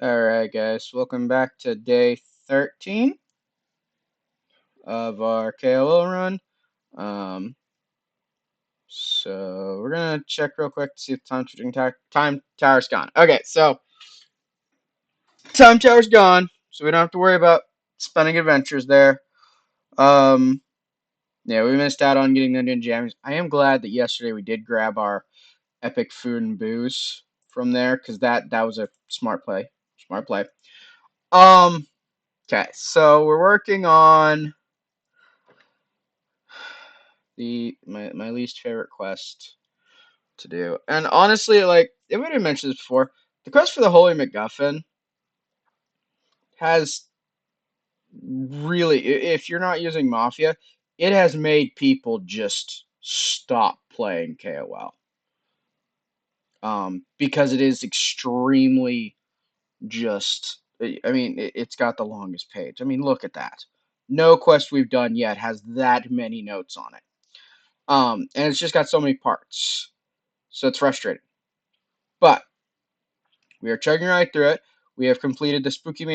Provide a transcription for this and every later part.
Alright, guys, welcome back to day 13 of our KoL run. Um, so we're gonna check real quick to see if time tower's gone. Okay, so time tower's gone, so we don't have to worry about spending adventures there. Um, yeah, we missed out on getting the Ninja Jammies. I am glad that yesterday we did grab our epic food and booze from there, because that was a smart play. Smart play. Um, okay, so we're working on my least favorite quest to do. And honestly, like if I didn't mention this before, the quest for the Holy MacGuffin has really, if you're not using Mafia, it has made people just stop playing KoL. Because it is extremely just. I mean, it's got the longest page. I mean, look at that. No quest we've done yet has that many notes on it. And it's just got so many parts, so it's frustrating. But we are chugging right through it. We have completed the Spooky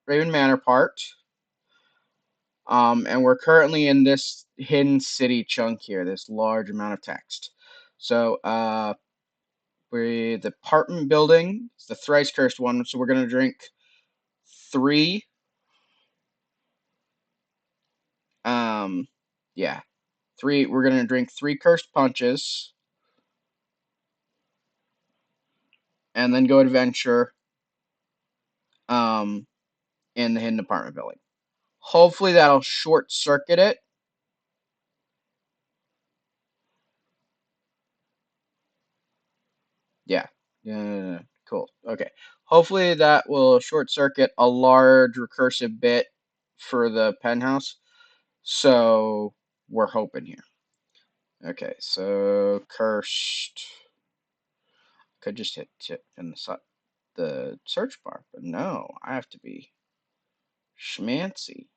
Raven Manor part. And we're currently in this hidden city chunk here, this large amount of text. So, the apartment building, it's the thrice cursed one, so we're going to drink three, um, yeah, we're going to drink three cursed punches, and then go adventure, um, in the hidden apartment building. Hopefully that'll short circuit it. Yeah. Yeah. Cool. Okay. Hopefully that will short circuit a large recursive bit for the penthouse. So we're hoping here. Okay. So cursed. Could just hit tip in the search bar, but no, I have to be schmancy.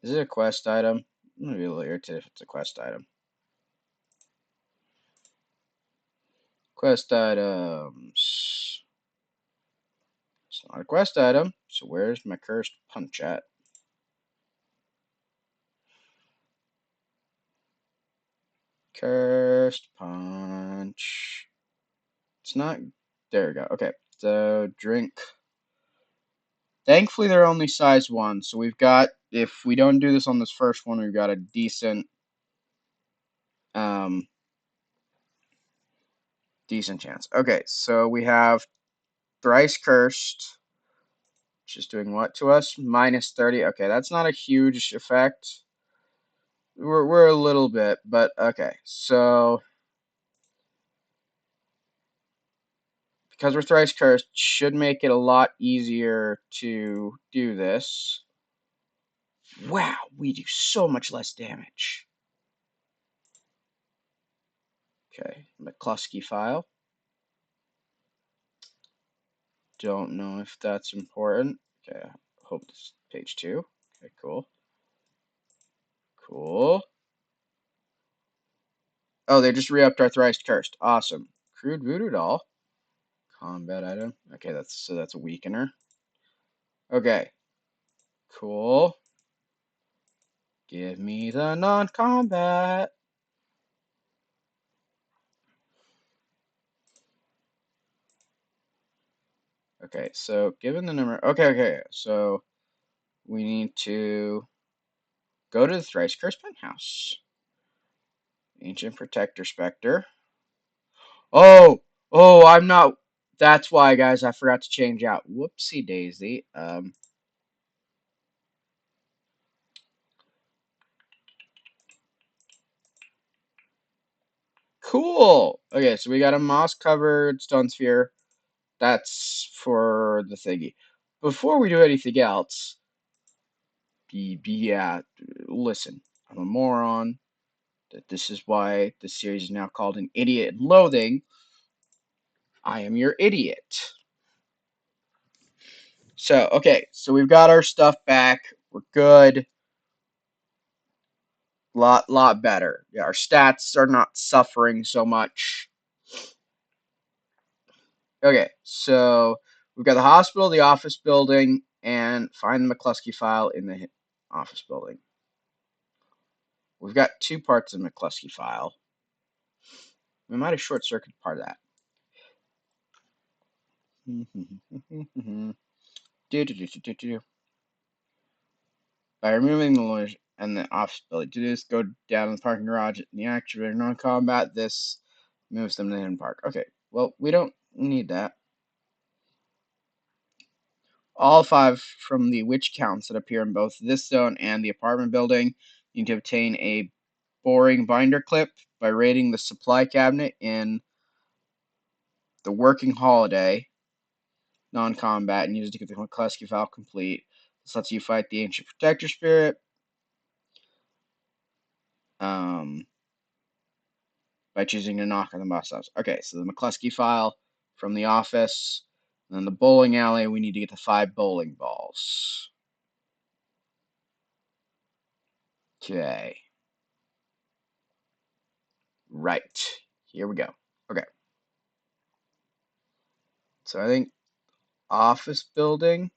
Is it a quest item? I'm gonna be a little irritated if it's a quest item. Quest items. It's not a quest item. So where's my cursed punch at? Cursed punch. It's not. There we go. Okay. So drink. Thankfully, they're only size 1. So we've got. If we don't do this on this first one, we've got a decent. Um. Decent chance. Okay. So we have thrice cursed. Which is doing what to us? Minus 30. Okay. That's not a huge effect. We're a little bit, but okay. So because we're thrice cursed, should make it a lot easier to do this. Wow, we do so much less damage. Okay, McCluskey file. Don't know if that's important. Okay, I hope this is page 2. Okay, cool. Cool. Oh, they just re-upped our thrice cursed. Awesome. Crude voodoo doll. Combat item. Okay, that's a weakener. Okay. Cool. Give me the non-combat. Okay, so given the number. Okay. So we need to go to the thrice cursed penthouse. Ancient Protector Spectre. Oh, I'm not. That's why, guys, I forgot to change out. Whoopsie daisy. Cool. Okay, so we got a moss-covered stone sphere. That's for the thingy. Before we do anything else, yeah, listen, I'm a moron. This is why the series is now called An Idiot and Loathing. I am your idiot. So, okay, so we've got our stuff back. We're good. Lot better. Yeah, our stats are not suffering so much. Okay, so we've got the hospital, the office building, and find the McCluskey file in the office building. We've got two parts of the McCluskey file. We might have short-circuited part of that. By removing the lawyers and the office building, to do this, go down in the parking garage in the activator non-combat. This moves them to the hidden park. Okay, well, we don't need that. All 5 from the witch counts that appear in both this zone and the apartment building. You need to obtain a boring binder clip by raiding the supply cabinet in the working holiday non-combat and use it to get the McCluskey file complete. This lets you fight the ancient protector spirit. By choosing to knock on the bus stops. Okay, so the McCluskey file from the office. And then the bowling alley, we need to get the 5 bowling balls. Okay. Right. Here we go. Okay. So I think office building.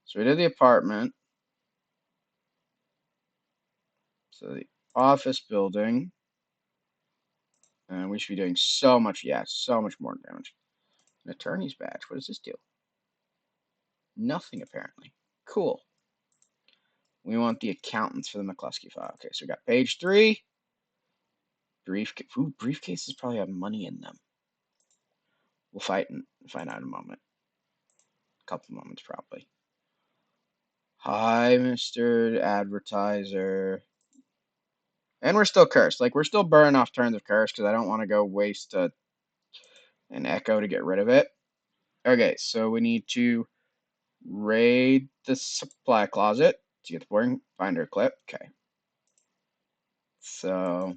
So we did the apartment. So the office building. And we should be doing so much, so much more damage. An attorney's badge. What does this do? Nothing, apparently. Cool. We want the accountants for the McCluskey file. Okay, so we got page 3. Briefcase. Ooh, briefcases probably have money in them. We'll find out in a moment. A couple moments, probably. Hi, Mr. Advertiser. And we're still cursed. Like, we're still burning off turns of curse because I don't want to go waste an echo to get rid of it. Okay, so we need to raid the supply closet to get the boring binder clip. Okay. So,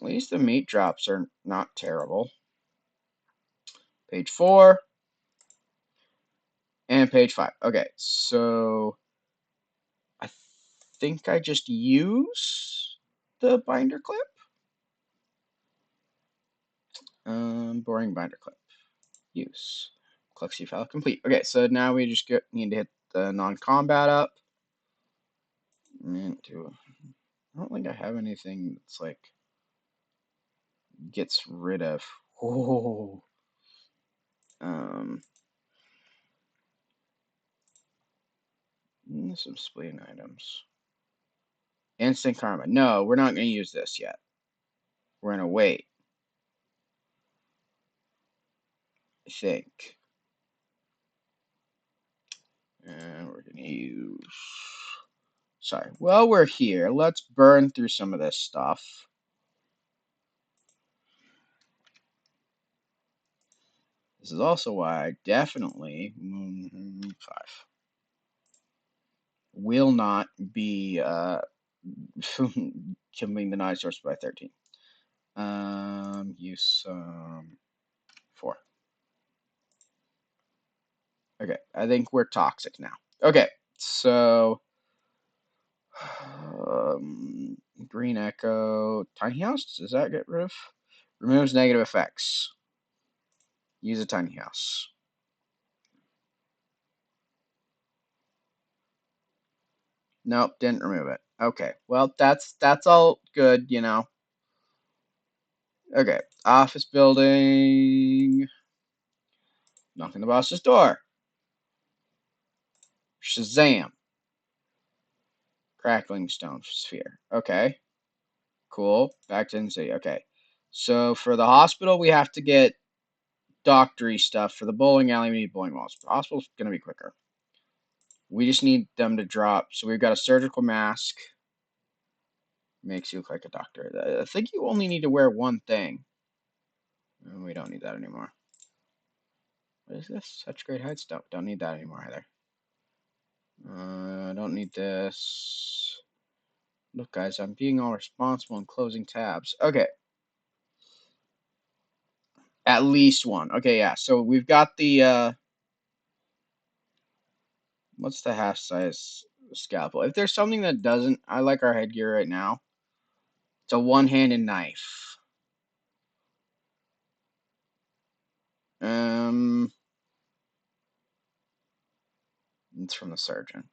at least the meat drops are not terrible. Page 4. And page 5. Okay, so I think I just use the binder clip. Boring binder clip. Use. McCluskey file complete. Okay, so now we just need to hit the non-combat up. I don't think I have anything that's like gets rid of. Oh. Some spleen items. Instant karma. No, we're not going to use this yet. We're going to wait. I think. And we're going to use... Sorry. Well, we're here. Let's burn through some of this stuff. This is also why I definitely 5 will not be killing the night source by 13. Use 4. Okay, I think we're toxic now. Okay, so green echo, tiny house. Does that get rid of? Removes negative effects. Use a tiny house. Nope, didn't remove it. Okay, well that's all good, you know. Okay, office building. Knocking the boss's door. Shazam. Crackling stone sphere. Okay. Cool. Back to the city. Okay. So for the hospital, we have to get doctory stuff. For the bowling alley, we need bowling balls. The hospital's going to be quicker. We just need them to drop. So we've got a surgical mask. Makes you look like a doctor. I think you only need to wear one thing. We don't need that anymore. What is this? Such great heights. Don't need that anymore either. I don't need this. Look, guys, I'm being all responsible and closing tabs. Okay. At least one. Okay, yeah. So we've got the, what's the half size scalpel? If there's something that doesn't, I like our headgear right now. It's a one-handed knife. It's from the surgeon.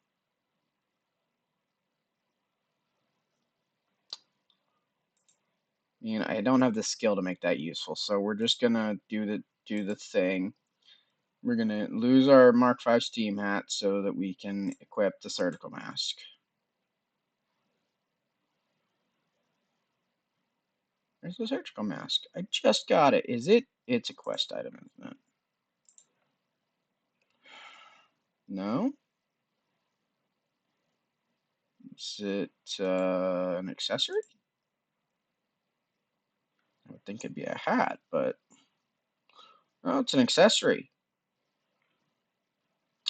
You know, I don't have the skill to make that useful, so we're just gonna do the thing. We're gonna lose our Mark V steam hat so that we can equip the surgical mask. Where's the surgical mask? I just got it. Is it? It's a quest item, isn't it? No? Is it an accessory? I would think it'd be a hat, but oh, it's an accessory.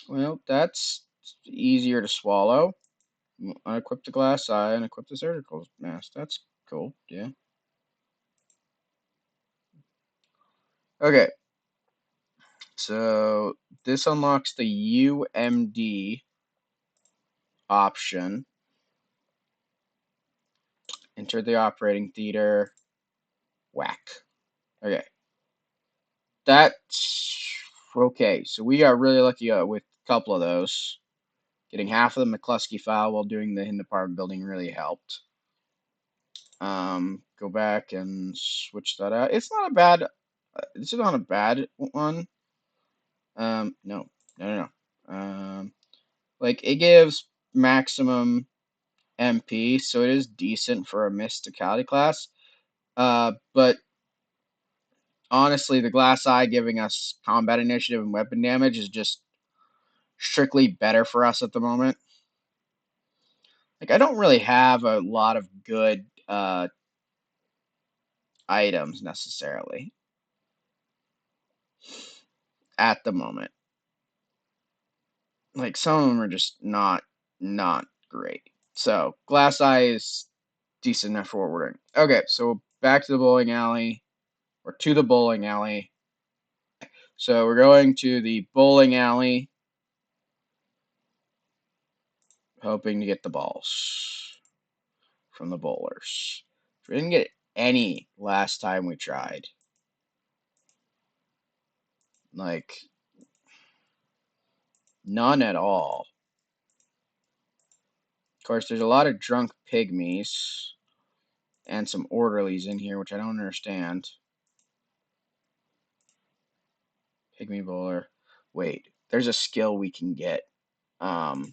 Well, that's easier to swallow. I equip the glass eye and equip the surgical mask. That's cool, yeah. Okay, so this unlocks the UMD option. Enter the operating theater. Whack. Okay. That's okay. So we got really lucky with a couple of those. Getting half of the McCluskey file while doing the hidden apartment building really helped. Go back and switch that out. It's not a bad. This is not a bad one. No. Like it gives maximum MP, so it is decent for a mysticality class. But honestly, the glass eye giving us combat initiative and weapon damage is just strictly better for us at the moment. Like I don't really have a lot of good items necessarily at the moment. Like some of them are just not great. So glass eye is decent enough for what we're doing. Okay, so back to the bowling alley, or to the bowling alley. So we're going to the bowling alley, hoping to get the balls from the bowlers. We didn't get any last time we tried. Like, none at all. Of course, there's a lot of drunk pygmies and some orderlies in here, which I don't understand. Pygmy bowler. Wait, there's a skill we can get. Brother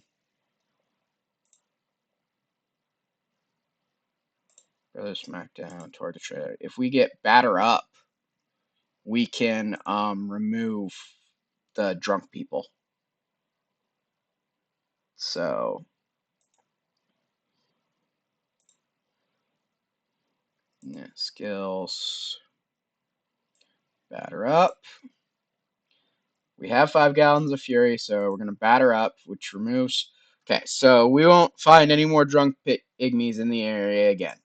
Smackdown toward the trailer. If we get batter up, we can remove the drunk people. So yeah, skills. Batter up. We have 5 gallons of fury, so we're gonna batter up, which removes. Okay, so we won't find any more drunk pygmies in the area again.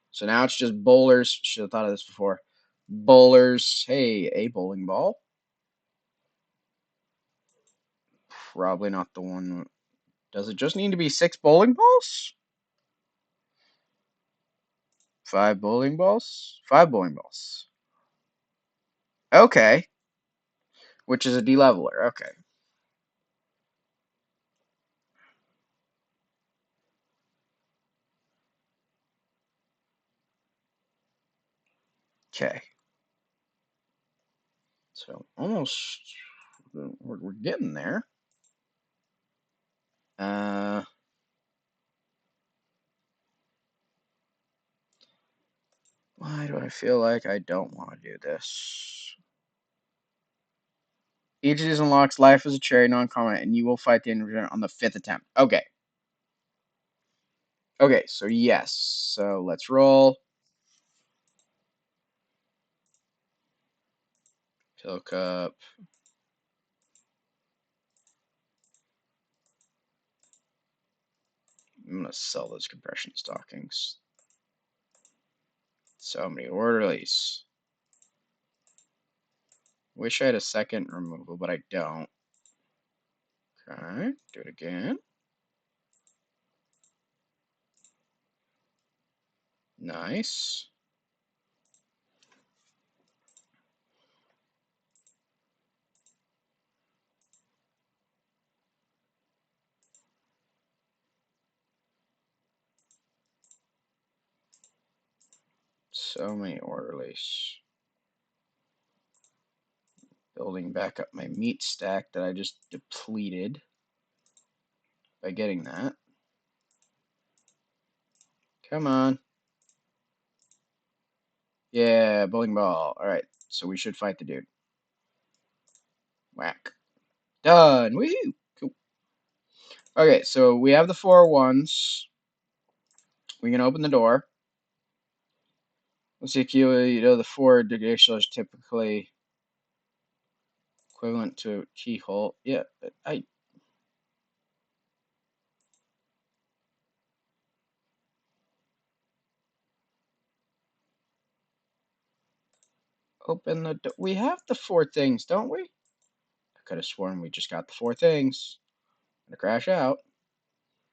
So now it's just bowlers. Should have thought of this before. Bowlers. Hey, a bowling ball. Probably not the one. Does it just need to be 6 bowling balls? 5 bowling balls? 5 bowling balls. Okay. Which is a de-leveler. Okay. Okay. So almost we're getting there. Why do I feel like I don't want to do this? Each of these unlocks life as a cherry non-combat, and you will fight the enemy on the 5th attempt. Okay. Okay, so yes. So let's roll. Pill cup. I'm gonna sell those compression stockings. So many orderlies. Wish I had a second removal, but I don't. Okay, do it again. Nice. So many orderlies. Building back up my meat stack that I just depleted by getting that. Come on. Yeah, bowling ball. Alright, so we should fight the dude. Whack. Done. Woohoo! Cool. Okay, so we have the 4 ones. We can open the door. Let's see, the 4 digital is typically equivalent to keyhole. Yeah, I open the door. We have the 4 things, don't we? I could have sworn we just got the 4 things. I'm gonna crash out.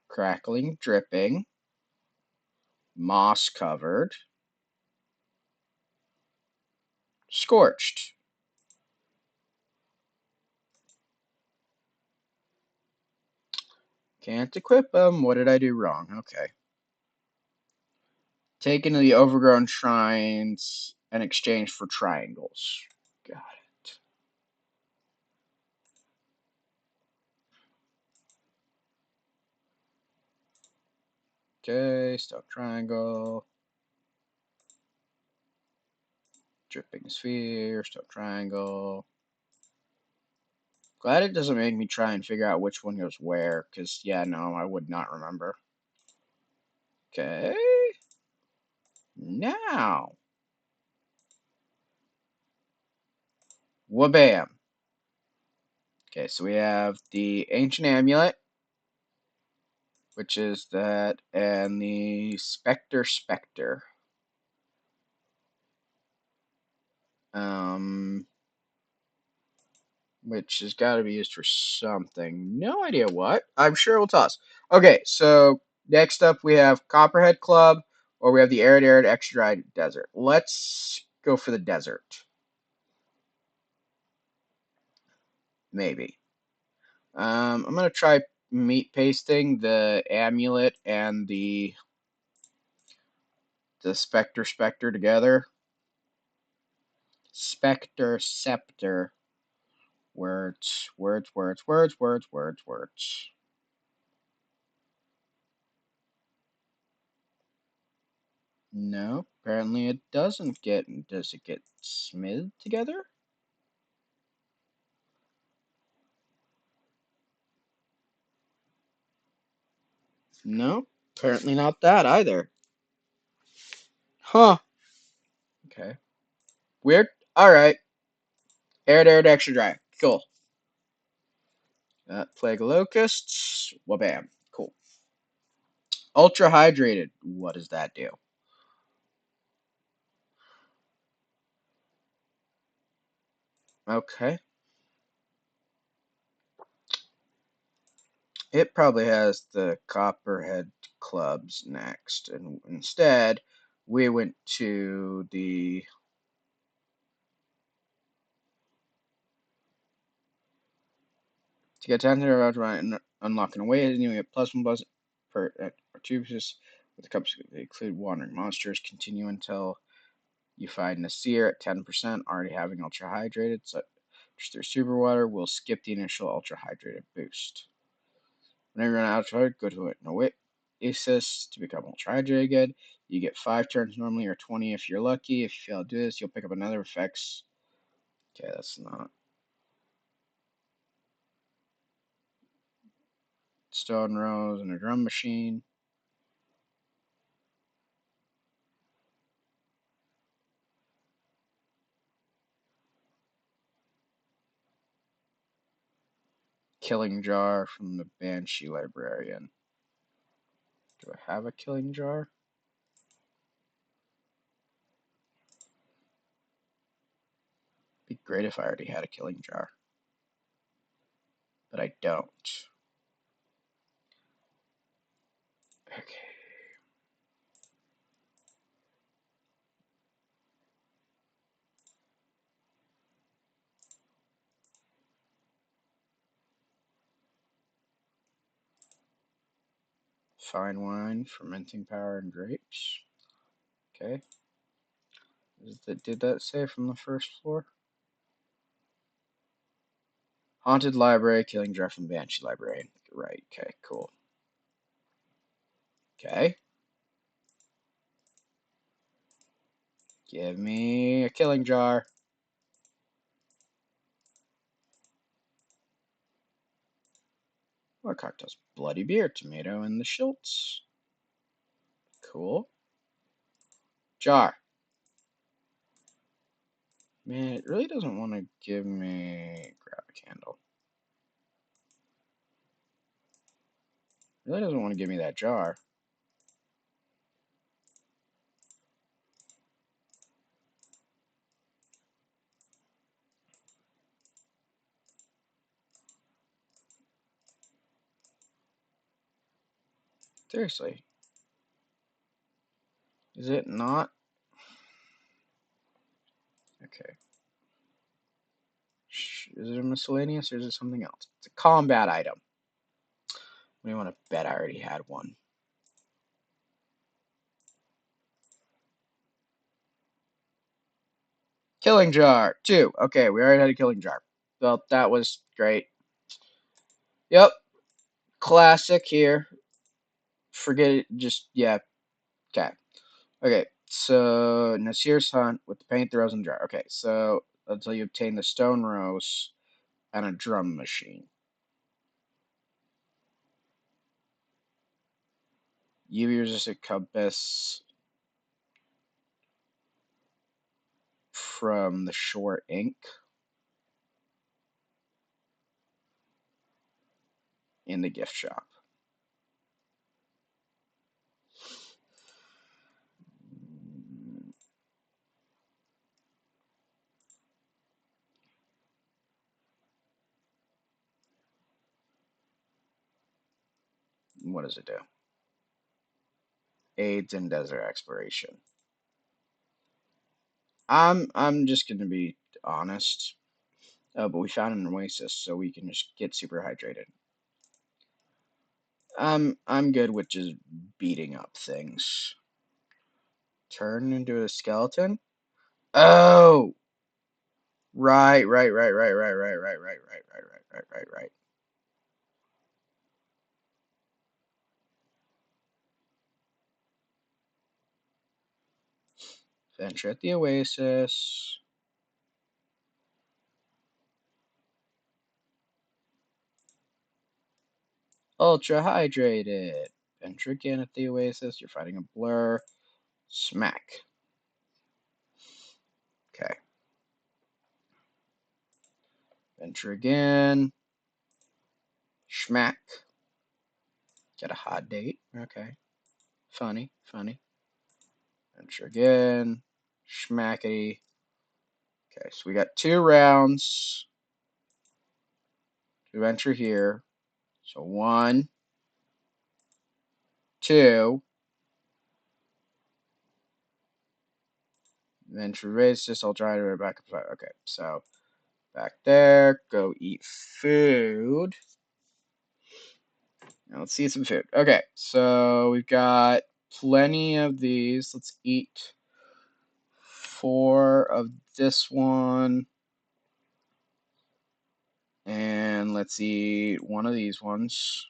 Crackling, dripping, moss covered, scorched. Can't equip them. What did I do wrong? Okay. Taken to the overgrown shrines in exchange for triangles. Got it. Okay, stop triangle. Dripping sphere, stop triangle. Glad it doesn't make me try and figure out which one goes where, because, yeah, no, I would not remember. Okay. Now. Wabam. Okay, so we have the Ancient Amulet, which is that, and the Spectre. Which has got to be used for something. No idea what. I'm sure we'll toss. Okay, so next up we have Copperhead Club, or we have the Arid Extra Dry Desert. Let's go for the desert. Maybe. I'm going to try meat pasting the amulet and the Spectre together. Spectre Scepter. Words. No, apparently it doesn't get. Does it get smithed together? No, apparently not that either. Huh. Okay. Weird. Alright. Arid extra dry. Cool. Plague locusts. Wabam. Cool. Ultra hydrated. What does that do? Okay. It probably has the Copperhead clubs next. And instead, we went to the to get 10 to unlocking away, and you get +1 per or 2 pieces with the cups. They include wandering monsters. Continue until you find Nasir at 10%, already having ultra hydrated. So just through super water, we'll skip the initial ultra hydrated boost. Whenever you run out of water, go to an Oasis to become ultra hydrated again. You get 5 turns normally, or 20 if you're lucky. If you fail to do this, you'll pick up another effects. Okay, that's not. Stone Rose and a drum machine. Killing Jar from the Banshee Librarian. Do I have a Killing Jar? Be great if I already had a Killing Jar. But I don't. Okay. Fine wine, fermenting power, and grapes. Okay. Did that say from the first floor? Haunted library, killing jar from Banshee library. Right, okay, cool. Okay. Give me a killing jar. What cocktails? Bloody beer, tomato, and the Schultz. Cool. Jar. Man, it really doesn't want to give me... Grab a candle. It really doesn't want to give me that jar. Seriously. Is it not? Okay. Is it a miscellaneous or is it something else? It's a combat item. What do you want to bet? I already had one. Killing jar. 2. Okay, we already had a killing jar. Well, that was great. Yep. Classic here. Forget it. Just, yeah. Okay. Okay. So, Nasir's Hunt with the paint, the rose, and jar. Okay, so until you obtain the stone rose and a drum machine. You use a compass from the Shore Ink in the gift shop. What does it do? Aids in desert exploration. I'm just gonna be honest. But we found an oasis, so we can just get super hydrated. I'm good with just beating up things. Turn into a skeleton? Oh! Right. Venture at the oasis. Ultra hydrated. Venture again at the oasis. You're fighting a blur. Smack. Okay. Venture again. Schmack. Get a hot date. Okay. Funny. Venture again. Schmackety. Okay, so we got 2 rounds to venture here. So 1, 2. Venture racist. I'll try to back up. Okay, so back there. Go eat food. Now let's see some food. Okay, so we've got plenty of these. Let's eat 4 of this one. And let's eat 1 of these ones.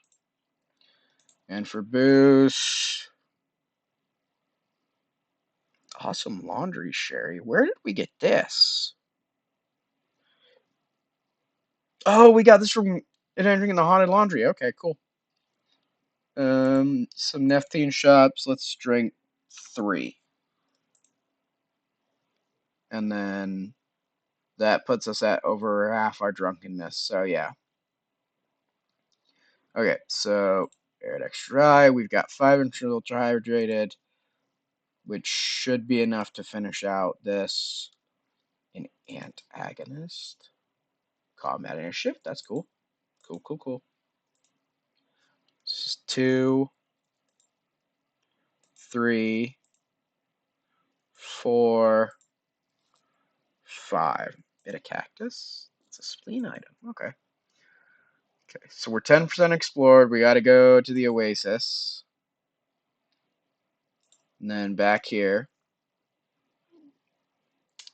And for booze, awesome laundry sherry. Where did we get this? Oh, we got this from entering in the haunted laundry. Okay, cool. Some Nephthene shops. Let's drink 3. And then that puts us at over half our drunkenness. So, yeah. Okay, so aired extra dry. We've got 5 inches ultra hydrated, which should be enough to finish out this. An antagonist. Combat and a shift. That's cool. Cool. This is 2, 3, 4, 5. Bit of cactus. It's a spleen item. Okay. Okay, so we're 10% explored. We got to go to the oasis. And then back here.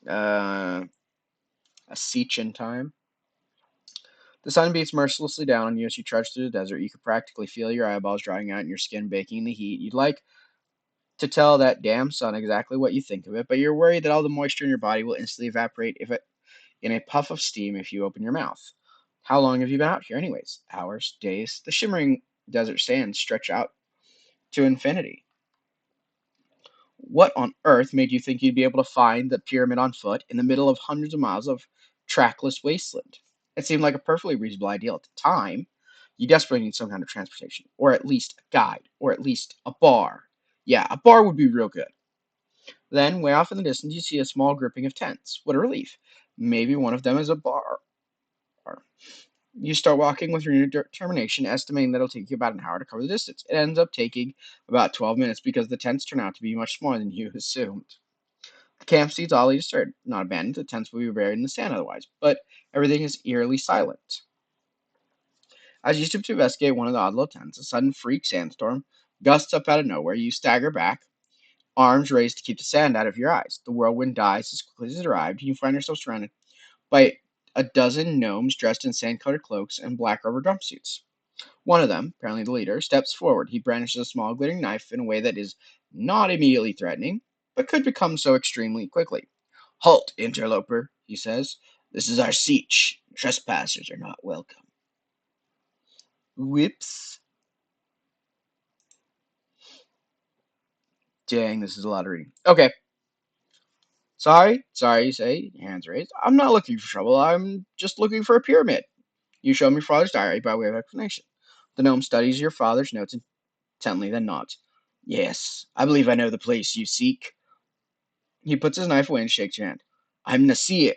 Uh, a Sechin time. The sun beats mercilessly down on you as you trudge through the desert. You can practically feel your eyeballs drying out and your skin baking in the heat. You'd like to tell that damn sun exactly what you think of it, but you're worried that all the moisture in your body will instantly evaporate if it in a puff of steam if you open your mouth. How long have you been out here, anyways? Hours, days? The shimmering desert sands stretch out to infinity. What on earth made you think you'd be able to find the pyramid on foot in the middle of hundreds of miles of trackless wasteland? It seemed like a perfectly reasonable idea at the time. You desperately need some kind of transportation, or at least a guide, or at least a bar. Yeah, a bar would be real good. Then, way off in the distance, you see a small grouping of tents. What a relief. Maybe one of them is a bar. You start walking with renewed determination, estimating that it'll take you about an hour to cover the distance. It ends up taking about 12 minutes because the tents turn out to be much smaller than you assumed. The camp seats oddly disturbed, not abandoned, the tents would be buried in the sand otherwise, but everything is eerily silent. As you stoop to investigate one of the odd little tents, a sudden freak sandstorm gusts up out of nowhere. You stagger back, arms raised to keep the sand out of your eyes. The whirlwind dies as quickly as it arrived, and you find yourself surrounded by a dozen gnomes dressed in sand-colored cloaks and black rubber jumpsuits. One of them, apparently the leader, steps forward. He brandishes a small glittering knife in a way that is not immediately threatening, but could become so extremely quickly. Halt, interloper, he says. This is our siege. Trespassers are not welcome. Whoops. Dang, this is a lot of reading. Okay. Sorry, you say, hands raised. I'm not looking for trouble. I'm just looking for a pyramid. You show me your father's diary by way of explanation. The gnome studies your father's notes intently, then nods. Yes, I believe I know the place you seek. He puts his knife away and shakes your hand. I'm Nasir,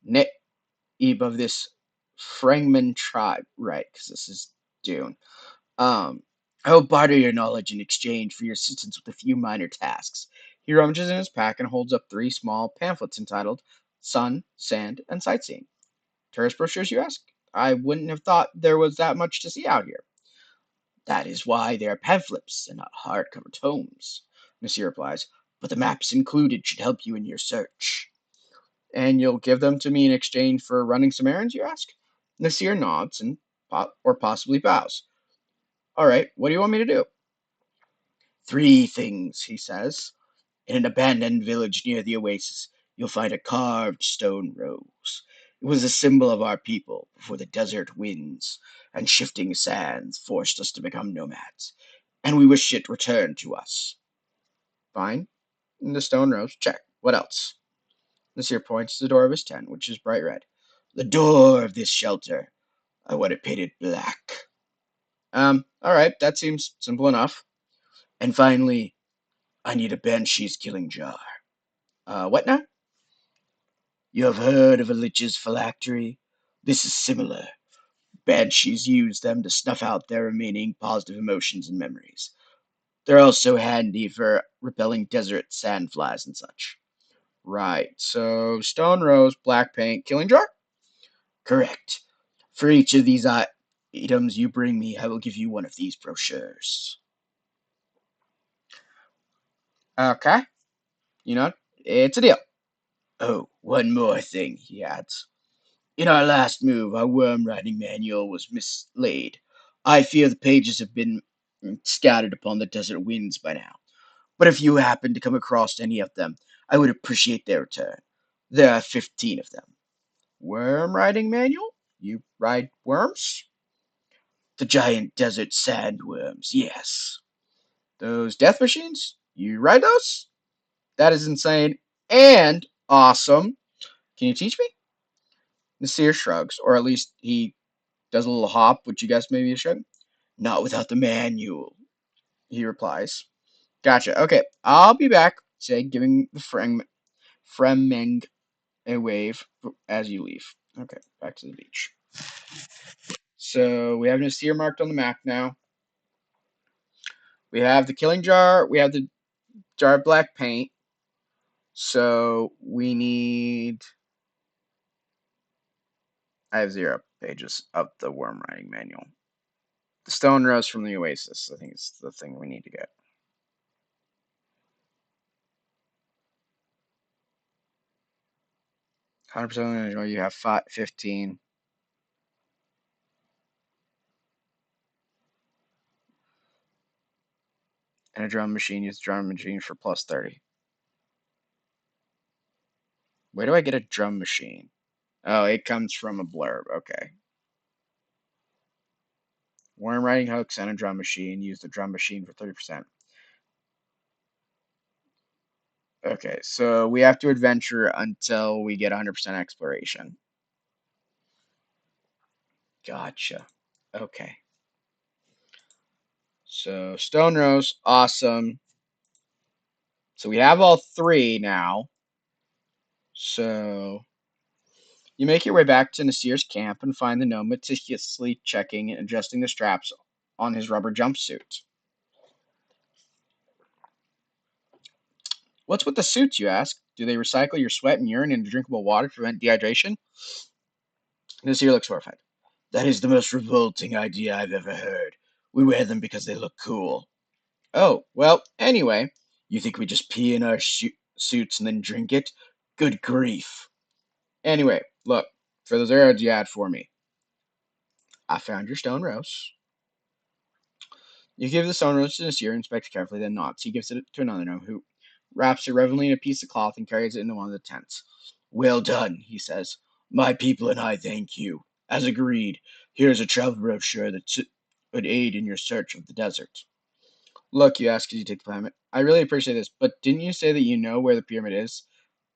Naib of this Frangman tribe. Right, because this is Dune. I will barter your knowledge in exchange for your assistance with a few minor tasks. He rummages in his pack and holds up three small pamphlets entitled Sun, Sand, and Sightseeing. Tourist brochures, you ask? I wouldn't have thought there was that much to see out here. That is why they are pamphlets and not hardcover tomes, Monsieur replies. But the maps included should help you in your search. And you'll give them to me in exchange for running some errands, you ask? Nasir nods and or possibly bows. All right, what do you want me to do? Three things, he says. In an abandoned village near the oasis, you'll find a carved stone rose. It was a symbol of our people before the desert winds and shifting sands forced us to become nomads, and we wish it returned to us. Fine. And the stone rose, check. What else? Monsieur points to the door of his tent, which is bright red. The door of this shelter. I want it painted black. Alright, that seems simple enough. And finally, I need a banshee's killing jar. What now? You have heard of a lich's phylactery? This is similar. Banshees use them to snuff out their remaining positive emotions and memories. They're also handy for repelling desert sandflies and such. Right, so stone rose, black paint, killing jar? Correct. For each of these items you bring me, I will give you one of these brochures. Okay, you know, it's a deal. Oh, one more thing, he adds. In our last move, our worm riding manual was mislaid. I fear the pages have been scattered upon the desert winds by now. But if you happen to come across any of them, I would appreciate their return. There are 15 of them. Worm riding manual? You ride worms? The giant desert sandworms, yes. Those death machines? You ride those? That is insane and awesome. Can you teach me? Nasir shrugs, or at least he does a little hop, which you guess maybe a shrug. Not without the manual, he replies. Gotcha. Okay, I'll be back, say, giving the Fremeng a wave as you leave. Okay, back to the beach. So we have Nasir marked on the map now. We have the killing jar. We have the jar of black paint. So we need. I have 0 pages of the worm riding manual. The stone rose from the oasis. I think it's the thing we need to get. 100% you have 15. And a drum machine, use the drum machine for plus 30. Where do I get a drum machine? Oh, it comes from a blurb. Okay. Worm riding hooks and a drum machine. Use the drum machine for 30%. Okay, so we have to adventure until we get 100% exploration. Gotcha. Okay. So Stone Rose, awesome. So we have all three now. So you make your way back to Nasir's camp and find the gnome meticulously checking and adjusting the straps on his rubber jumpsuit. What's with the suits, you ask? Do they recycle your sweat and urine into drinkable water to prevent dehydration? Nasir looks horrified. That is the most revolting idea I've ever heard. We wear them because they look cool. Oh, well, anyway, you think we just pee in our suits and then drink it? Good grief. Anyway, look, for those arrows you had for me, I found your stone rose. You give the stone rose to Nasir, inspects it carefully, then nods. He gives it to another gnome, who wraps it reverently in a piece of cloth and carries it into one of the tents. Well done, he says. My people and I thank you. As agreed, here's a travel brochure that would aid in your search of the desert. Look, you ask as you take the planet. I really appreciate this, but didn't you say that you know where the pyramid is?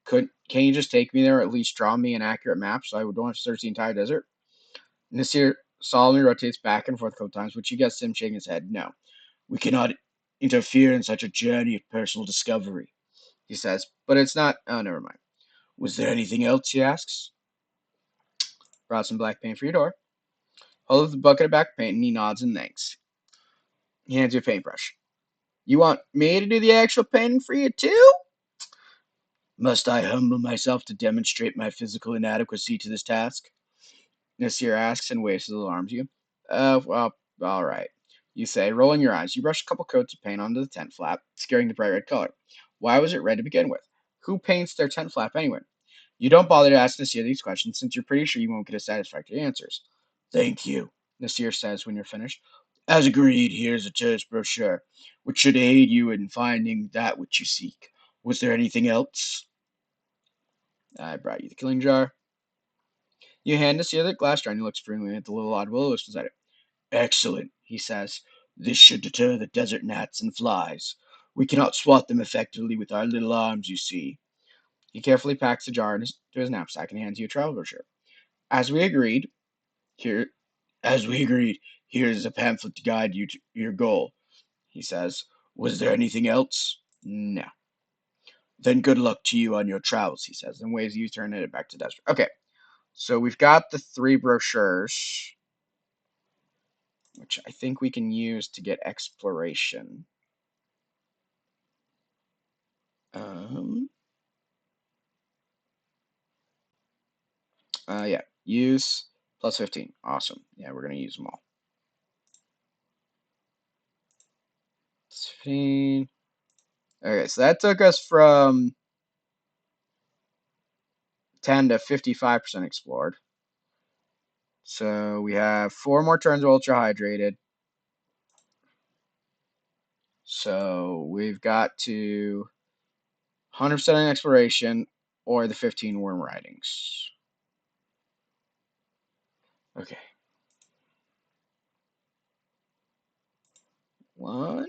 Can you just take me there, or at least draw me an accurate map so I don't have to search the entire desert? Nasir solemnly rotates back and forth a couple times, which you gets him shaking his head. No, we cannot interfere in such a journey of personal discovery, he says. But it's not. Oh, never mind. Was there anything else, he asks. Brought some black paint for your door. Hold up the bucket of black paint, and he nods and thanks. He hands you a paintbrush. You want me to do the actual painting for you, too? Must I humble myself to demonstrate my physical inadequacy to this task? Nasir asks and waves his alarm to you. Well, all right. You say, rolling your eyes. You brush a couple coats of paint onto the tent flap, scaring the bright red color. Why was it red to begin with? Who paints their tent flap anyway? You don't bother to ask Nasir these questions since you're pretty sure you won't get a satisfactory answers. Thank you, Nasir says when you're finished. As agreed, here's a tourist brochure, which should aid you in finding that which you seek. Was there anything else? I brought you the killing jar. You hand Nasir the glass jar and he looks freely at the little odd willow beside it. Excellent, he says. This should deter the desert gnats and flies. We cannot swat them effectively with our little arms, you see. He carefully packs the jar into his knapsack and hands you a travel brochure. As we agreed, here, as we agreed, here is a pamphlet to guide you to your goal, he says. Was there anything else? No. Then good luck to you on your travels, he says, and waves you to turn it back to desert. Okay, so we've got the three brochures, which I think we can use to get exploration. Yeah, use plus 15. Awesome. Yeah, we're gonna use them all. Plus 15. Okay, so that took us from 10 to 55% explored. So we have 4 more turns of ultra hydrated. So we've got to 100% in exploration or the 15 worm ridings. Okay. 1,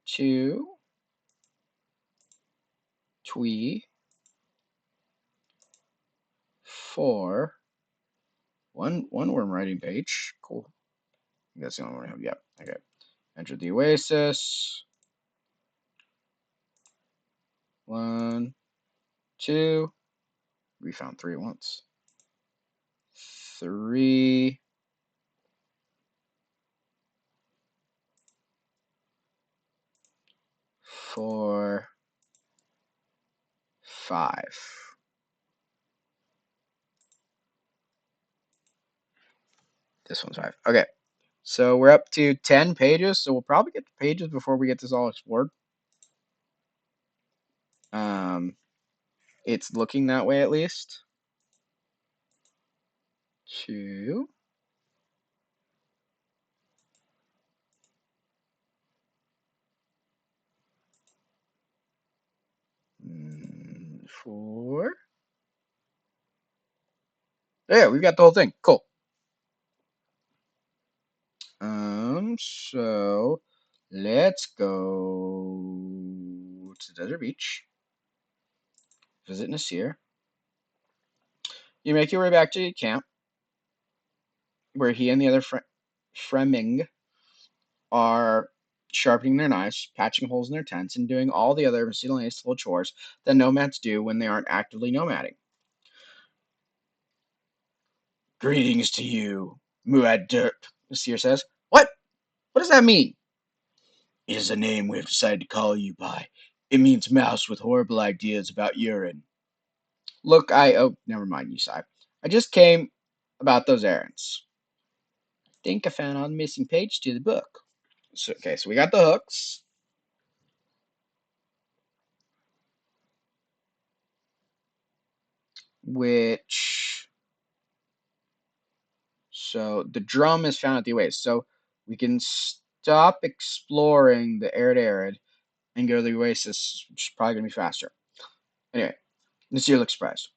2, 3, 4. One worm riding page. Cool. That's the only one I have. Yep. Okay. Enter the oasis. 1, 2. We found 3 at once. 3. 4. 5. This one's 5. Okay. So we're up to 10 pages. So we'll probably get the pages before we get this all explored. It's looking that way at least. 2. 4. Yeah, we've got the whole thing. Cool. So let's go to Desert Beach. Visit Nasir. You make your way back to your camp, where he and the other Freming are sharpening their knives, patching holes in their tents, and doing all the other miscellaneous little chores that nomads do when they aren't actively nomading. Greetings to you, Muad'Dirp, Nasir says. What? What does that mean? It is a name we have decided to call you by. It means mouse with horrible ideas about urine. Look, oh, never mind, you sigh. I just came about those errands. I think I found all the missing page to the book. So, okay, so we got the hooks, which, so the drum is found at the Oasis. So we can stop exploring the arid and go to the Oasis, which is probably going to be faster. Anyway, Nasir looks surprised.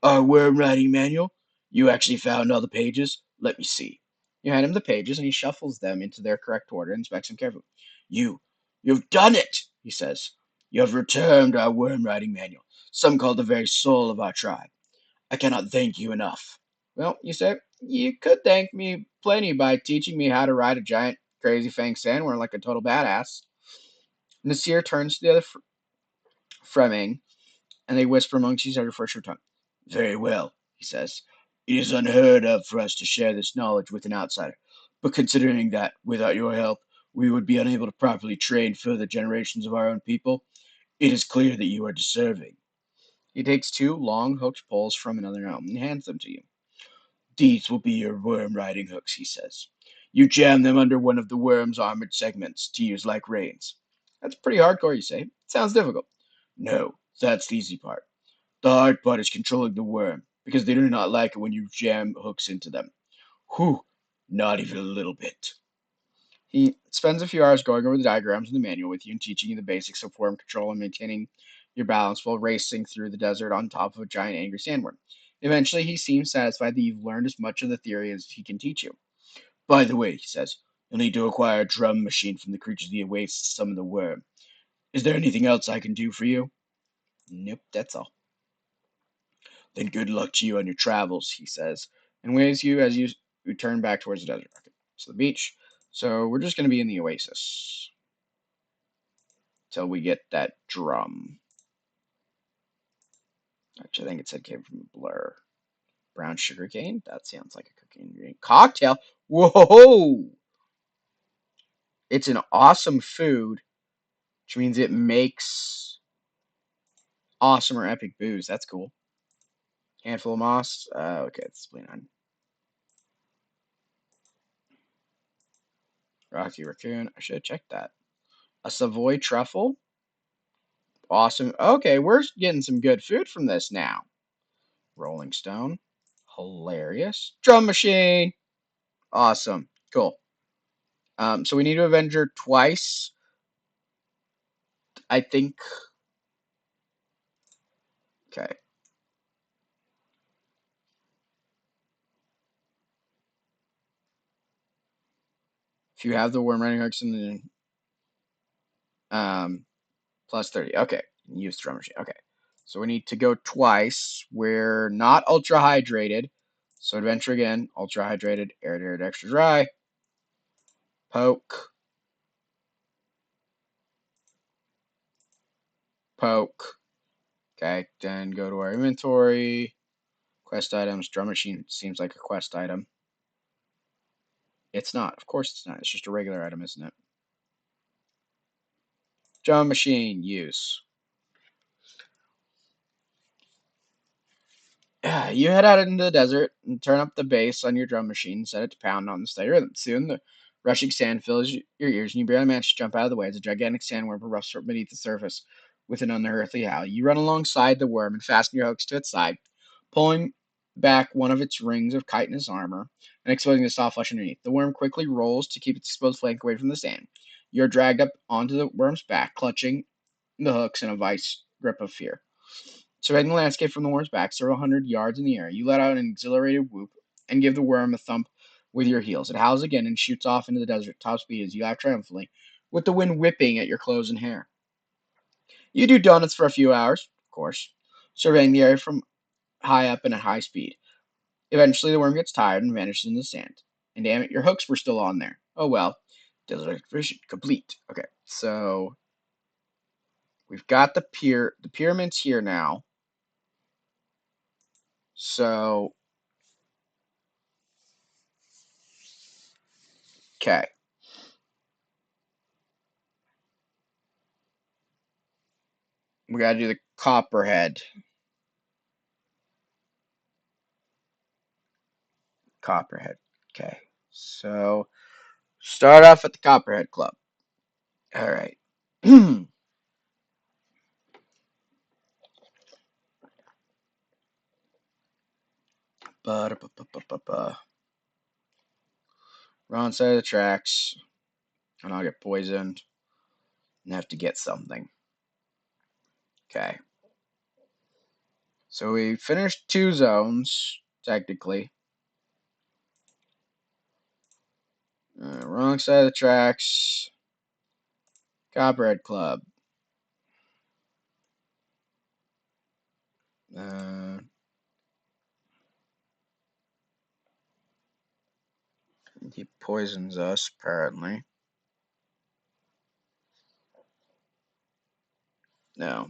Our worm writing manual? You actually found all the pages? Let me see. You hand him the pages, and he shuffles them into their correct order and inspects them carefully. You've done it, he says. You have returned our worm writing manual, some call the very soul of our tribe. I cannot thank you enough. Well, you say, you could thank me plenty by teaching me how to ride a giant crazy fang sandworm like a total badass. Nasir turns to the other Freming, and they whisper amongst each other for a short time. Very well, he says. It is unheard of for us to share this knowledge with an outsider, but considering that, without your help, we would be unable to properly train further generations of our own people, it is clear that you are deserving. He takes 2 long hooked poles from another gnome and hands them to you. These will be your worm riding hooks, he says. You jam them under one of the worm's armored segments to use like reins. That's pretty hardcore, you say. It sounds difficult. No, that's the easy part. The hard part is controlling the worm, because they do not like it when you jam hooks into them. Whew, not even a little bit. He spends a few hours going over the diagrams in the manual with you and teaching you the basics of worm control and maintaining your balance while racing through the desert on top of a giant angry sandworm. Eventually, he seems satisfied that you've learned as much of the theory as he can teach you. By the way, he says, you'll need to acquire a drum machine from the creatures of the Oasis to summon the worm. Is there anything else I can do for you? Nope, that's all. Then good luck to you on your travels, he says, and waves you as you return back towards the desert. Okay, so the beach. So we're just going to be in the Oasis till we get that drum. Actually, I think it said came from Blur. Brown sugar cane? That sounds like a cooking ingredient. Cocktail? Whoa! It's an awesome food, which means it makes awesome or epic booze. That's cool. Handful of moss. Okay, it's plain on. Rocky raccoon. I should have checked that. A Savoy truffle. Awesome. Okay, we're getting some good food from this now. Rolling Stone. Hilarious. Drum machine. Awesome. Cool. So we need to avenge her twice. I think. Okay. If you have the worm running hooks in the plus 30. Okay. Use drum machine. Okay. So we need to go twice. We're not ultra hydrated. So adventure again. Ultra hydrated. Air, extra dry. Poke. Poke. Okay. Then go to our inventory. Quest items. Drum machine seems like a quest item. It's not. Of course it's not. It's just a regular item, isn't it? Drum machine. Use. You head out into the desert and turn up the bass on your drum machine and set it to pound on the steady rhythm. Soon, the rushing sand fills your ears, and you barely manage to jump out of the way as a gigantic sandworm erupts from beneath the surface. with an unearthly howl. You run alongside the worm and fasten your hooks to its side, pulling back one of its rings of chitinous armor and exposing the soft flesh underneath. The worm quickly rolls to keep its exposed flank away from the sand. You're dragged up onto the worm's back, clutching the hooks in a vice grip of fear. Surveying the landscape from the worm's back, several hundred yards in the air, you let out an exhilarated whoop and give the worm a thump with your heels. It howls again and shoots off into the desert at top speed as you laugh triumphantly, with the wind whipping at your clothes and hair. You do donuts for a few hours, of course, surveying the area from high up and at high speed. Eventually, the worm gets tired and vanishes in the sand. And damn it, your hooks were still on there. Oh well. Desert expedition complete. Okay, so we've got the pyramids here now. So, okay. We gotta do the Copperhead. Copperhead. Okay. So, start off at the Copperhead Club. All right. Wrong side of the tracks, and I'll get poisoned and have to get something. Okay. So we finished 2 zones, technically. Wrong side of the tracks. Copperhead Club. He poisons us, apparently. No.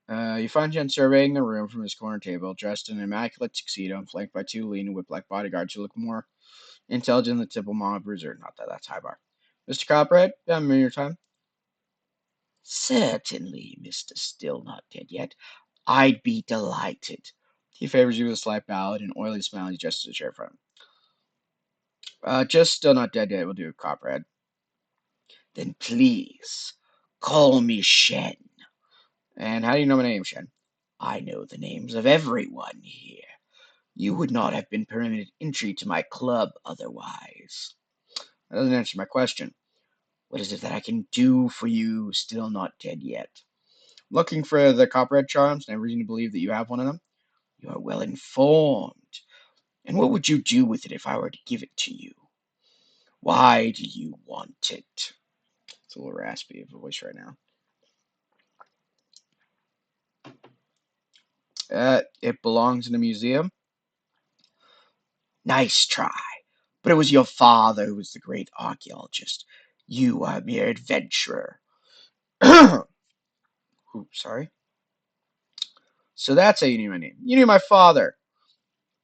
You find Jen surveying the room from his corner table, dressed in an immaculate tuxedo and flanked by 2 lean and whip-like bodyguards who look more intelligent than the typical Mama Bruiser. Not that that's high bar. Mr. Copperhead, I'm in your time. Certainly, Mr. Still Not Dead Yet. I'd be delighted. He favors you with a slight bow and an oily smile. He gestures a chair front. Just Still Not Dead Yet will do, Copperhead. Then please, call me Shen. And how do you know my name, Shen? I know the names of everyone here. You would not have been permitted entry to my club otherwise. That doesn't answer my question. What is it that I can do for you, Still Not Dead Yet? Looking for the Copperhead charms, and I have reason to believe that you have one of them. You are well informed. And what would you do with it if I were to give it to you? Why do you want it? It's a little raspy of a voice right now. It belongs in a museum. Nice try. But it was your father who was the great archaeologist. You are a mere adventurer. Ooh, sorry. So that's how you knew my name. You knew my father.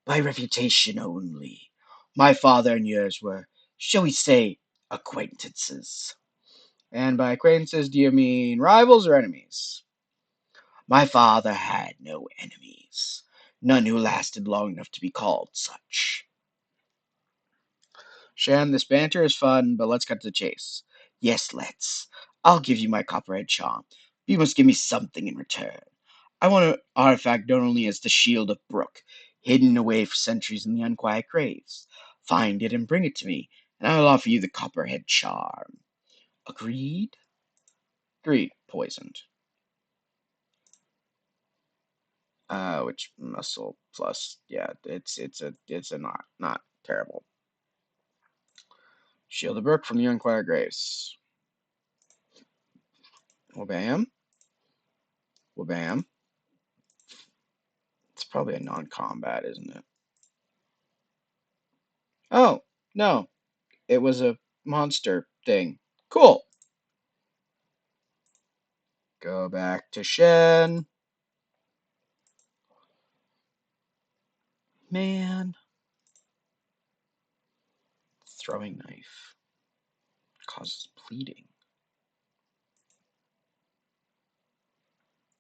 By reputation only. My father and yours were, shall we say, acquaintances. And by acquaintances, do you mean rivals or enemies? My father had no enemies. None who lasted long enough to be called such. Shan, this banter is fun, but let's cut to the chase. Yes, let's. I'll give you my copperhead charm. You must give me something in return. I want an artifact known only as the Shield of Brook, hidden away for centuries in the unquiet graves. Find it and bring it to me, and I will offer you the copperhead charm. Agreed? Agreed. Poisoned. Which muscle plus, yeah, it's a not terrible. Shield of Brook from the unquiet graves. Wabam. Wabam. It's probably a non-combat, isn't it? Oh, no. It was a monster thing. Cool. Go back to Shen. Man. Throwing knife causes bleeding.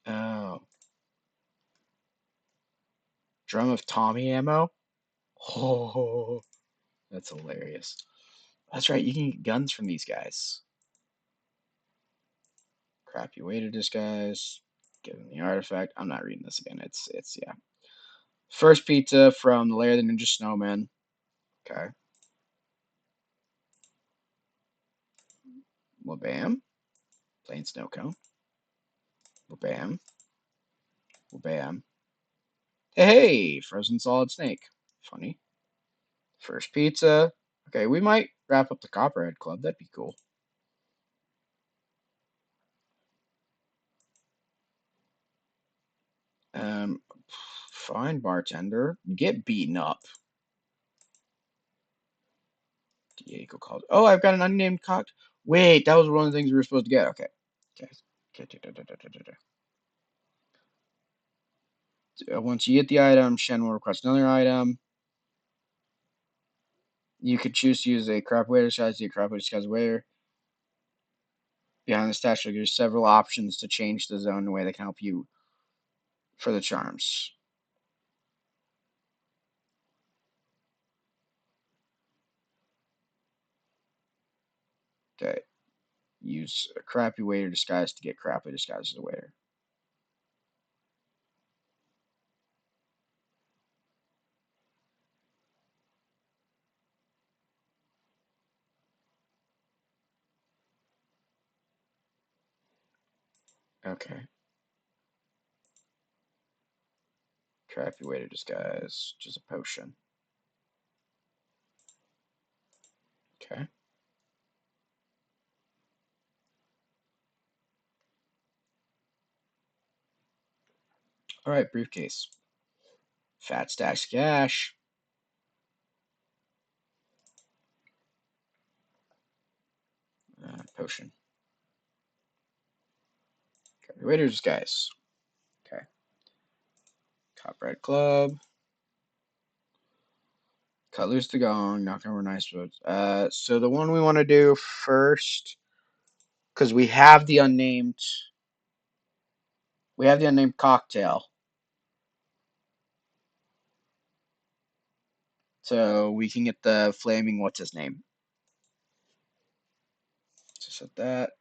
Oh. Drum of Tommy ammo? Oh, that's hilarious. That's right, you can get guns from these guys. Crappy way to disguise. Give him the artifact. I'm not reading this again. It's yeah. First pizza from the Lair of the Ninja Snowman. Okay. Well, bam. Plain snow cone. Well, bam. Well, bam. Hey, frozen solid snake. Funny. First pizza. Okay, we might wrap up the Copperhead Club. That'd be cool. Fine, bartender. Get beaten up. Diego called. Oh, I've got an unnamed cock. Wait, that was one of the things we were supposed to get. Okay. Okay. Once you get the item, Shen will request another item. You could choose to use a crap waiter disguise, the crap waiter disguise waiter. Behind the statue, there's several options to change the zone in a way that can help you for the charms. Okay. Use a crappy waiter disguise to get crappy disguise as a waiter. Okay. Crappy waiter disguise, just a potion. Okay. All right, briefcase. Fat stacks of cash. Potion. Crappy waiter disguise. Okay. Copperhead Club. Cut loose the gong. Knock over nice boats. So the one we want to do first, because we have the unnamed cocktail. So we can get the flaming, what's his name? So set that.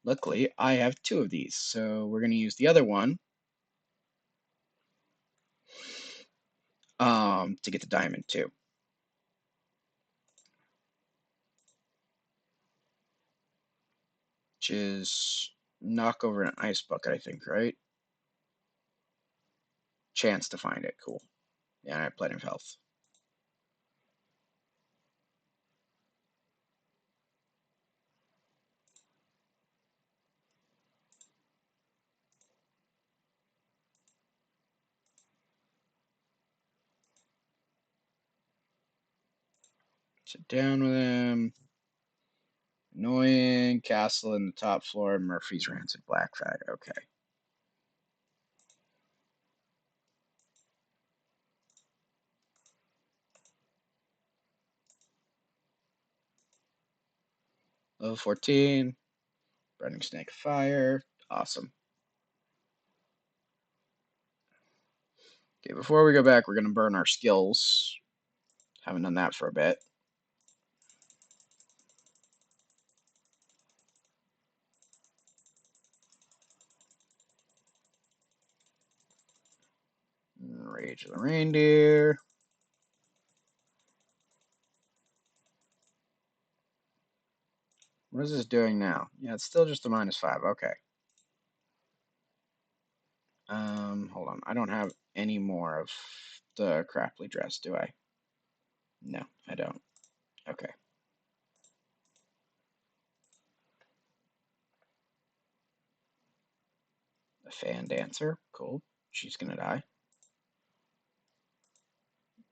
Luckily, I have two of these, so we're going to use the other one to get the diamond too. Which is knock over an ice bucket, I think, right? Chance to find it. Cool. Yeah, I have plenty of health. Sit down with him. Annoying. Castle in the top floor. Murphy's Rancid Black Fag. Okay. Level 14. Burning Snake of Fire. Awesome. Okay, before we go back, we're going to burn our skills. Haven't done that for a bit. Rage of the Reindeer. What is this doing now? Yeah, it's still just a -5. Okay. Hold on. I don't have any more of the crappily dress, do I? No, I don't. Okay. A fan dancer. Cool. She's gonna die.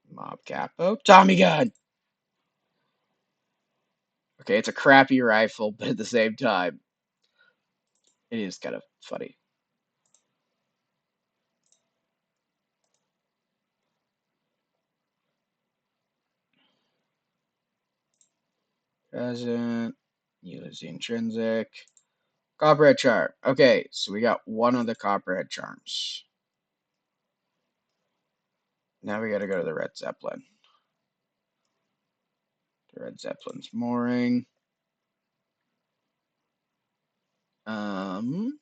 Mob capo. Tommy gun! Okay, it's a crappy rifle, but at the same time, it is kind of funny. Present. Use the intrinsic. Copperhead charm. Okay, so we got one of the Copperhead charms. Now we gotta go to the Red Zeppelin. The Red Zeppelin's mooring. Um.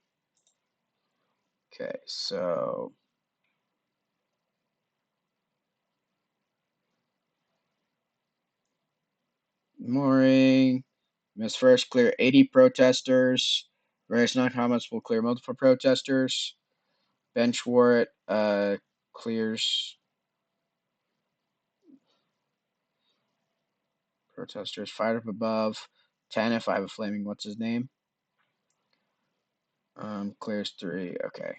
Okay, so mooring. Miss first clear 80 protesters. Various non-comments will clear multiple protesters. Bench warrant clears protesters. Fired up above 10 if I have a flaming what's his name. Clears 3. Okay.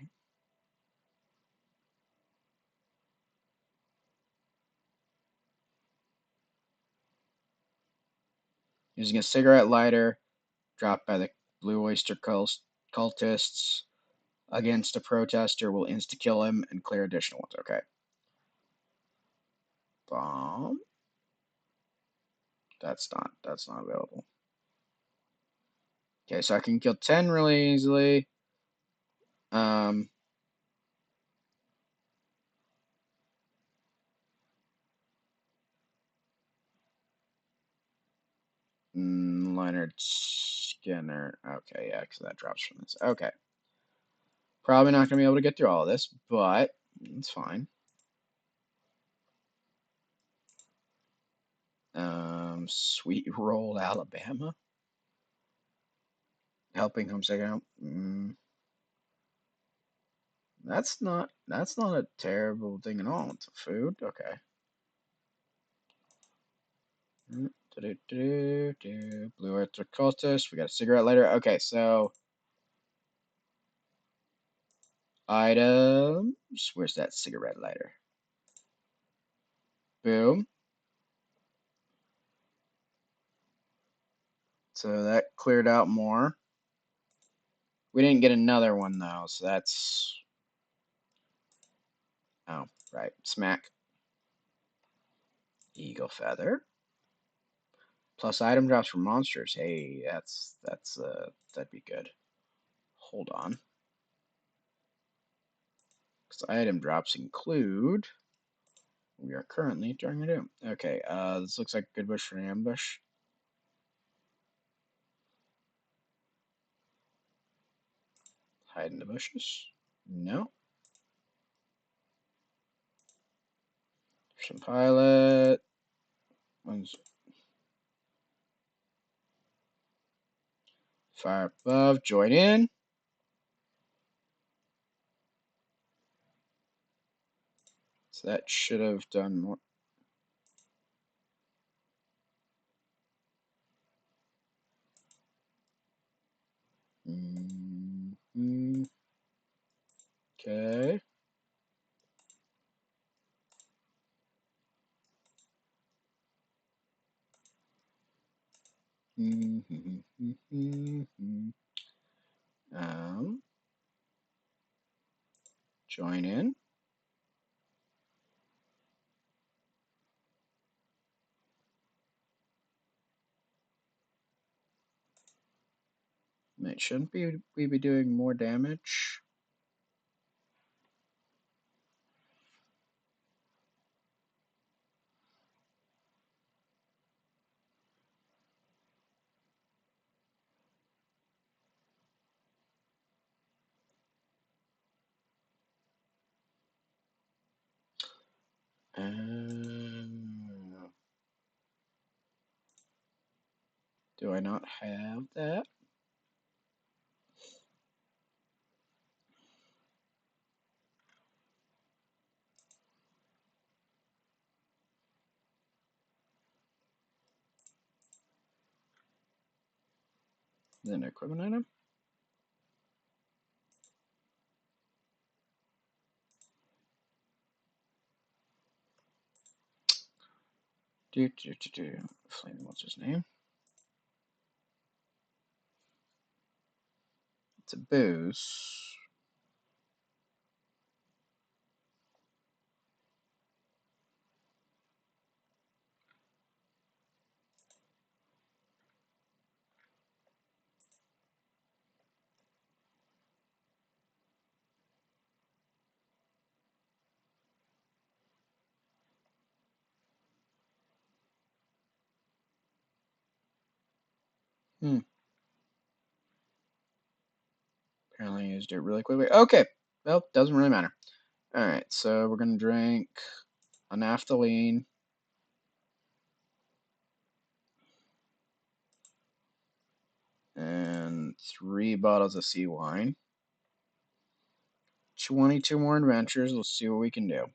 Using a cigarette lighter dropped by the Blue Oyster cultists against a protester will insta-kill him and clear additional ones. Okay. Bomb. That's not available. Okay, so I can kill 10 really easily. Um, Leonard Skinner. Okay, yeah, because that drops from this. Okay. Probably not going to be able to get through all of this, but it's fine. Sweet Roll, Alabama. Helping home second. That's not a terrible thing at all. It's a food. Okay. Blue Earth cultist. We got a cigarette lighter. Okay, so items. Where's that cigarette lighter? Boom. So that cleared out more. We didn't get another one though, so that's oh right. Smack. Eagle feather. Plus item drops for monsters. Hey, that'd be good. Hold on. Because item drops include. We are currently trying to do. Okay, this looks like a good bush for an ambush. Hide in the bushes. No. Some pilot. One's fire above. Join in. So that should have done more. Okay. Join in. It shouldn't we be doing more damage? Do I not have that? Is it an equipment item? Flame, what's his name? It's a booze. Hmm. Just do it really quickly. Okay. Well, doesn't really matter. Alright, so we're going to drink a naphthalene. And 3 bottles of sea wine. 22 more adventures. Let's see what we can do.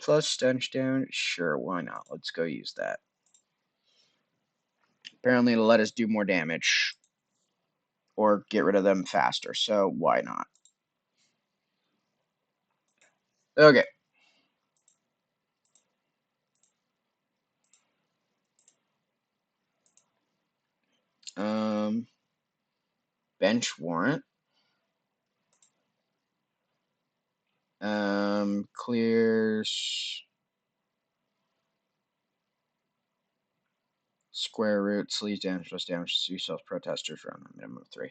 Plus stench down. Sure, why not? Let's go use that. Apparently it'll let us do more damage. Or get rid of them faster, so why not? Okay. Bench warrant. Clears square root, sleeves damage, plus damage to yourself protesters around a minimum of 3.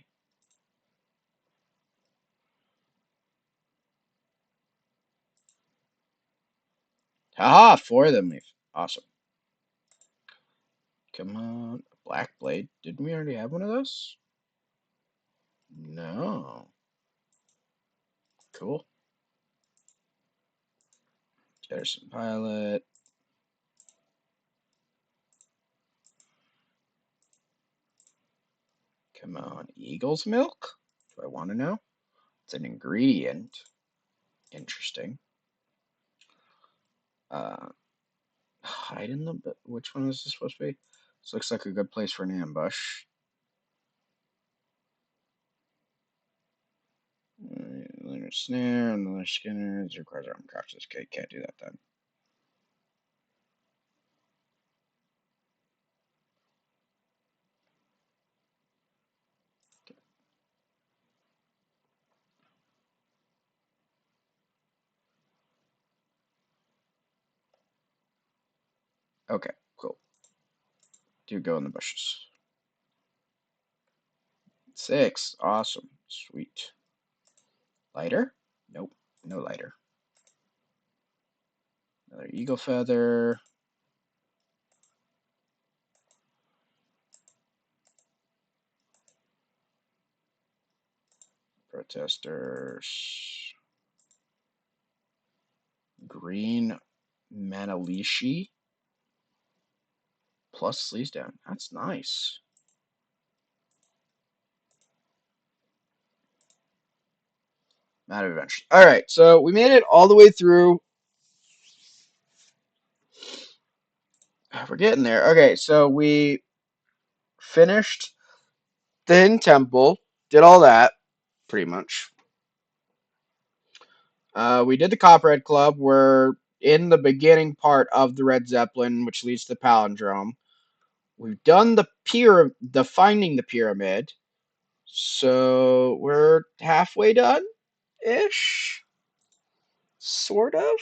Haha, 4 of them leave. Awesome. Come on. Black blade. Didn't we already have one of those? No. Cool. Jettison pilot. Come on. Eagle's milk? Do I want to know? It's an ingredient. Interesting. Hide in the... Which one is this supposed to be? This looks like a good place for an ambush. Lunar snare, another skinner. It requires arm crouches. Okay, can't do that then. Okay, cool. Do go in the bushes. 6. Awesome. Sweet. Lighter? Nope. No lighter. Another eagle feather. Protesters. Green Manalishi. Plus sleeves down. That's nice. Mad Adventure. Alright, so we made it all the way through. We're getting there. Okay, so we finished the Hidden Temple. Did all that, pretty much. We did the Copperhead Club. We're in the beginning part of the Red Zeppelin, which leads to the Palindome. We've done the finding the pyramid. So we're halfway done ish. Sort of.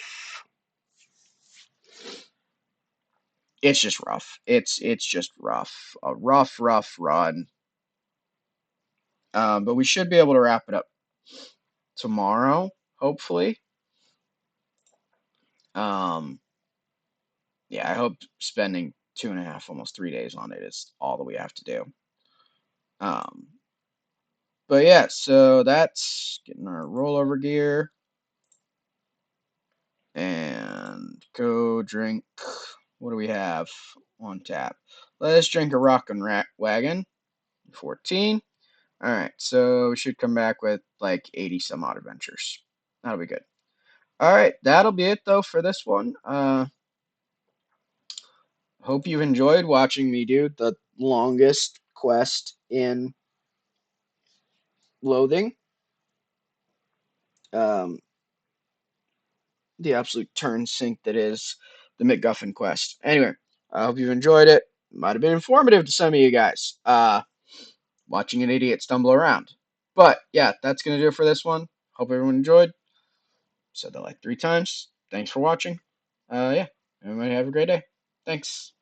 It's just rough. It's just rough. A rough run. But we should be able to wrap it up tomorrow, hopefully. Yeah, I hope spending 2.5, almost 3 days on it is all that we have to do. But yeah, so that's getting our rollover gear. And go drink. What do we have on tap? Let's drink a Rockin' Wagon. 14. Alright, so we should come back with like 80 some odd adventures. That'll be good. Alright, that'll be it though for this one. Hope you've enjoyed watching me do the longest quest in Loathing. The absolute turn sink that is the MacGuffin quest. Anyway, I hope you've enjoyed it. Might have been informative to some of you guys. Watching an idiot stumble around. But yeah, that's gonna do it for this one. Hope everyone enjoyed. Said that like 3 times. Thanks for watching. Yeah, everybody have a great day. Thanks.